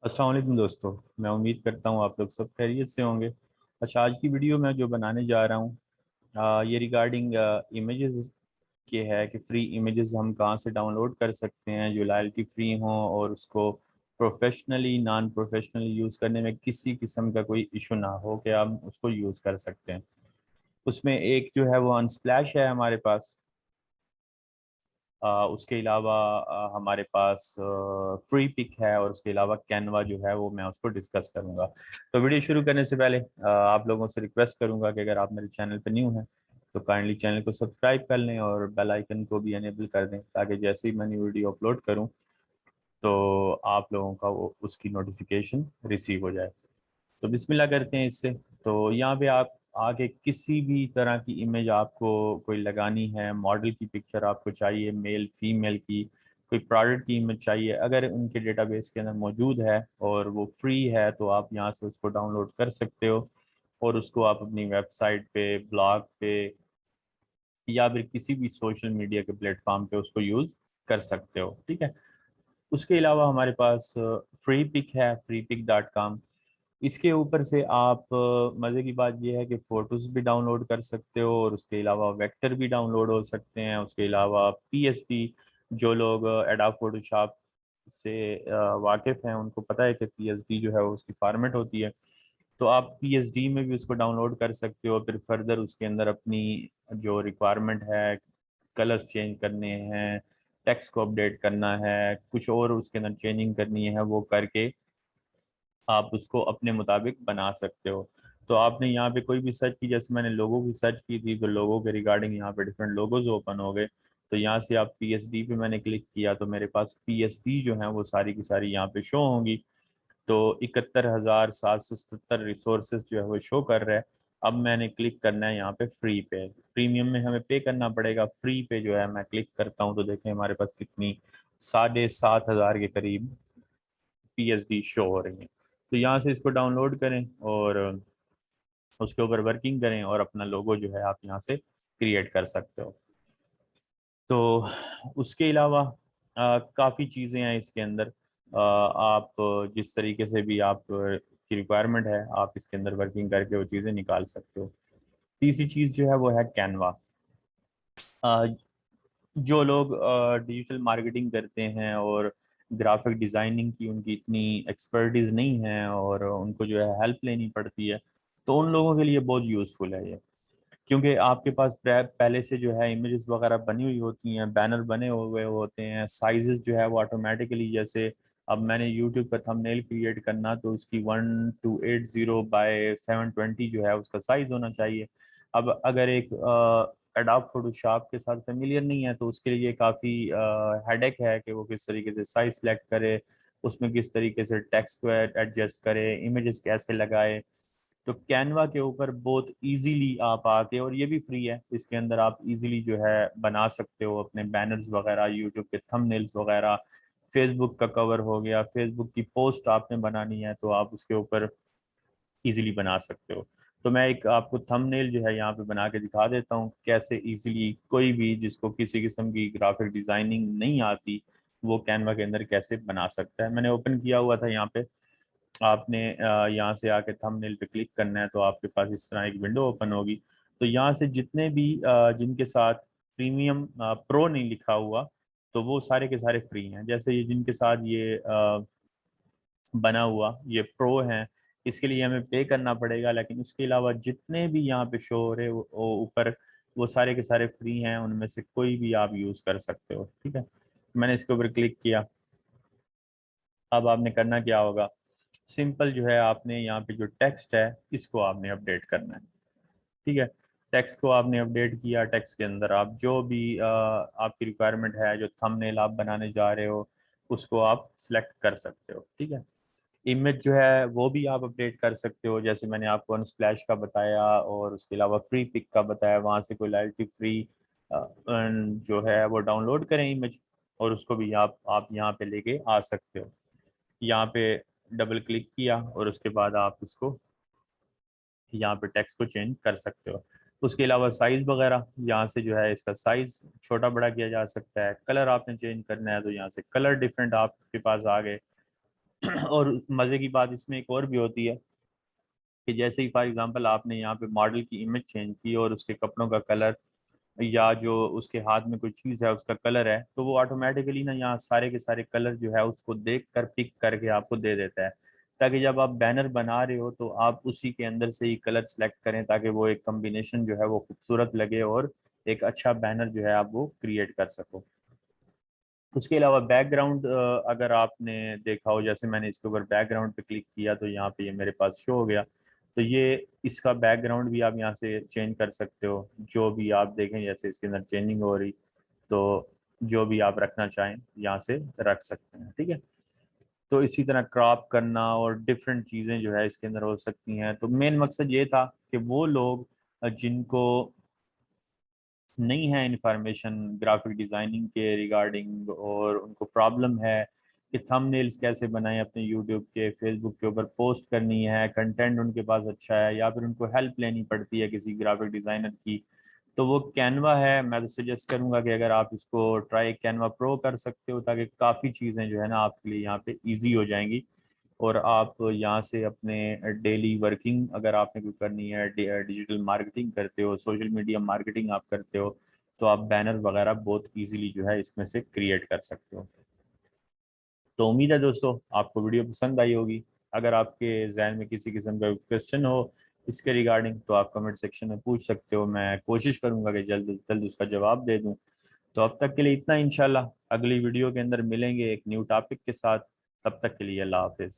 अस्सलाम वालेकुम दोस्तों। मैं उम्मीद करता हूँ आप लोग सब खैरियत से होंगे। अच्छा, आज की वीडियो में जो बनाने जा रहा हूँ ये रिगार्डिंग इमेजेस के है कि फ्री इमेजेस हम कहाँ से डाउनलोड कर सकते हैं जो लॉयल्टी फ्री हों और उसको प्रोफेशनली नॉन प्रोफेशनली यूज़ करने में किसी किस्म का कोई इशू ना हो कि हम उसको यूज़ कर सकते हैं। उसमें एक जो है वो अनस्प्लैश है हमारे पास। उसके अलावा हमारे पास फ्री पिक है और उसके अलावा कैनवा जो है वो मैं उसको डिस्कस करूंगा। तो वीडियो शुरू करने से पहले आप लोगों से रिक्वेस्ट करूंगा कि अगर आप मेरे चैनल पर न्यू हैं तो काइंडली चैनल को सब्सक्राइब कर लें और बेल आइकन को भी एनेबल कर दें ताकि जैसे ही मैं न्यू वीडियो अपलोड करूं तो आप लोगों का वो उसकी नोटिफिकेशन रिसीव हो जाए। तो बिस्मिल्लाह करते हैं इससे। तो यहाँ पे आप आगे किसी भी तरह की इमेज आपको कोई लगानी है, मॉडल की पिक्चर आपको चाहिए, मेल फीमेल की, कोई प्रोडक्ट की इमेज चाहिए, अगर उनके डेटाबेस के अंदर मौजूद है और वो फ्री है तो आप यहाँ से उसको डाउनलोड कर सकते हो और उसको आप अपनी वेबसाइट पे, ब्लॉग पे या फिर किसी भी सोशल मीडिया के प्लेटफॉर्म पे उसको यूज़ कर सकते हो। ठीक है। उसके अलावा हमारे पास फ्री पिक है, freepic.com। इसके ऊपर से आप मज़े की बात यह है कि फ़ोटोज़ भी डाउनलोड कर सकते हो और उसके अलावा वेक्टर भी डाउनलोड हो सकते हैं। उसके अलावा पीएसडी, जो लोग एडोब फोटोशॉप से वाकिफ़ हैं उनको पता है कि पीएसडी जो है वो उसकी फॉर्मेट होती है। तो आप पीएसडी में भी उसको डाउनलोड कर सकते हो। फिर फर्दर उसके अंदर अपनी जो रिक्वायरमेंट है, कलर्स चेंज करने हैं, टेक्स्ट को अपडेट करना है, कुछ और उसके अंदर चेंजिंग करनी है, वो करके आप उसको अपने मुताबिक बना सकते हो। तो आपने यहाँ पे कोई भी सर्च की, जैसे मैंने लोगों की सर्च की थी तो लोगों के रिगार्डिंग यहाँ पे डिफरेंट लोगोज ओपन हो गए। तो यहाँ से आप पीएसडी पे मैंने क्लिक किया तो मेरे पास पीएसडी जो है वो सारी की सारी यहाँ पे शो होंगी। तो 71,770 रिसोर्सेज जो है वो शो कर रहा है। अब मैंने क्लिक करना है यहाँ पे फ्री पे। प्रीमियम में हमें पे करना पड़ेगा। फ्री पे जो है मैं क्लिक करता हूँ तो देखें हमारे पास कितनी 7,500 के करीब पीएसडी शो हो रही है। तो यहाँ से इसको डाउनलोड करें और उसके ऊपर वर्किंग करें और अपना लोगो जो है आप यहाँ से क्रिएट कर सकते हो। तो उसके अलावा काफ़ी चीज़ें हैं इसके अंदर। आप जिस तरीके से भी आप की रिक्वायरमेंट है आप इसके अंदर वर्किंग करके वो चीज़ें निकाल सकते हो। तीसरी चीज़ जो है वो है कैनवा। जो लोग डिजिटल मार्केटिंग करते हैं और ग्राफिक डिज़ाइनिंग की उनकी इतनी एक्सपर्टीज नहीं है और उनको जो है हेल्प लेनी पड़ती है, तो उन लोगों के लिए बहुत यूज़फुल है ये। क्योंकि आपके पास पहले से जो है इमेजेस वगैरह बनी हुई होती हैं, बैनर बने हुए होते हैं, साइजेस जो है वो ऑटोमेटिकली, जैसे अब मैंने यूट्यूब पर थंबनेल क्रिएट करना तो उसकी 1280 बाय 720 जो है उसका साइज होना चाहिए। अब अगर एक एडोब फोटोशॉप के साथ फेमिलियर नहीं है तो उसके लिए काफ़ी हेडेक है कि वो किस तरीके से साइज सेलेक्ट करे, उसमें किस तरीके से टेक्स्ट को एडजस्ट करे, इमेजेस कैसे लगाए। तो कैनवा के ऊपर बहुत इजीली आप आके, और ये भी फ्री है, इसके अंदर आप इजीली जो है बना सकते हो अपने बैनर्स वगैरह, यूट्यूब के थंबनेल्स वगैरह, फेसबुक का कवर हो गया, फेसबुक की पोस्ट आपने बनानी है तो आप उसके ऊपर इजीली बना सकते हो। तो मैं एक आपको थंबनेल जो है यहाँ पे बना के दिखा देता हूँ कैसे इजीली कोई भी जिसको किसी किस्म की ग्राफिक डिज़ाइनिंग नहीं आती वो कैनवा के अंदर कैसे बना सकता है। मैंने ओपन किया हुआ था यहाँ पे। आपने यहाँ से आके थंबनेल पे क्लिक करना है तो आपके पास इस तरह एक विंडो ओपन होगी। तो यहाँ से जितने भी जिनके साथ प्रीमियम प्रो नहीं लिखा हुआ तो वो सारे के सारे फ्री हैं। जैसे ये जिनके साथ ये बना हुआ ये प्रो हैं, इसके लिए हमें पे करना पड़ेगा, लेकिन उसके अलावा जितने भी यहाँ पे शो हो रहे वो ऊपर वो सारे के सारे फ्री हैं, उनमें से कोई भी आप यूज़ कर सकते हो। ठीक है। मैंने इसके ऊपर क्लिक किया। अब आपने करना क्या होगा, सिंपल जो है आपने यहाँ पे जो टेक्स्ट है इसको आपने अपडेट करना है। ठीक है। टेक्स्ट को आपने अपडेट किया। टेक्स्ट के अंदर आप जो भी आपकी रिक्वायरमेंट है, जो थंबनेल आप बनाने जा रहे हो उसको आप सिलेक्ट कर सकते हो। ठीक है। इमेज जो है वो भी आप अपडेट कर सकते हो, जैसे मैंने आपको अनस्प्लैश का बताया और उसके अलावा फ्री पिक का बताया, वहाँ से कोई लॉयल्टी फ्री जो है वो डाउनलोड करें इमेज और उसको भी आप यहाँ पे लेके आ सकते हो। यहाँ पे डबल क्लिक किया और उसके बाद आप उसको यहाँ पे टेक्स्ट को चेंज कर सकते हो। उसके अलावा साइज़ वगैरह यहाँ से जो है इसका साइज़ छोटा बड़ा किया जा सकता है। कलर आपने चेंज करना है तो यहाँ से कलर डिफरेंट आपके पास आ गए। और मज़े की बात इसमें एक और भी होती है कि जैसे ही फॉर एग्जांपल आपने यहाँ पे मॉडल की इमेज चेंज की और उसके कपड़ों का कलर या जो उसके हाथ में कोई चीज़ है उसका कलर है, तो वो ऑटोमेटिकली ना यहाँ सारे के सारे कलर जो है उसको देख कर पिक करके आपको दे देता है, ताकि जब आप बैनर बना रहे हो तो आप उसी के अंदर से ही कलर सेलेक्ट करें, ताकि वो एक कम्बिनेशन जो है वो खूबसूरत लगे और एक अच्छा बैनर जो है आप वो क्रिएट कर सको। उसके अलावा बैकग्राउंड, अगर आपने देखा हो, जैसे मैंने इसके ऊपर बैकग्राउंड पे क्लिक किया तो यहाँ पे ये मेरे पास शो हो गया। तो ये इसका बैकग्राउंड भी आप यहाँ से चेंज कर सकते हो, जो भी आप देखें जैसे इसके अंदर चेंजिंग हो रही, तो जो भी आप रखना चाहें यहाँ से रख सकते हैं, ठीक है। तो इसी तरह क्रॉप करना और डिफरेंट चीज़ें जो है इसके अंदर हो सकती हैं। तो मेन मकसद ये था कि वो लोग जिनको नहीं है इंफॉर्मेशन ग्राफिक डिज़ाइनिंग के रिगार्डिंग, और उनको प्रॉब्लम है कि थंबनेल्स कैसे बनाएं अपने यूट्यूब के फेसबुक के ऊपर पोस्ट करनी है, कंटेंट उनके पास अच्छा है, या फिर उनको हेल्प लेनी पड़ती है किसी ग्राफिक डिज़ाइनर की, तो वो कैनवा है। मैं तो सजेस्ट करूंगा कि अगर आप इसको ट्राई कैनवा प्रो कर सकते हो, ताकि काफ़ी चीज़ें जो है ना आपके लिए यहाँ पे ईजी हो जाएंगी, और आप यहाँ से अपने डेली वर्किंग अगर आपने कोई करनी है, डिजिटल मार्केटिंग करते हो, सोशल मीडिया मार्केटिंग आप करते हो, तो आप बैनर वगैरह बहुत इजीली जो है इसमें से क्रिएट कर सकते हो। तो उम्मीद है दोस्तों आपको वीडियो पसंद आई होगी। अगर आपके जहन में किसी किस्म का क्वेश्चन हो इसके रिगार्डिंग, तो आप कमेंट सेक्शन में पूछ सकते हो, मैं कोशिश करूंगा कि जल्द से जल्द उसका जवाब दे दूं। तो अब तक के लिए इतना, इंशाल्लाह अगली वीडियो के अंदर मिलेंगे एक न्यू टॉपिक के साथ। तब तक के लिए अल्लाह हाफिज़।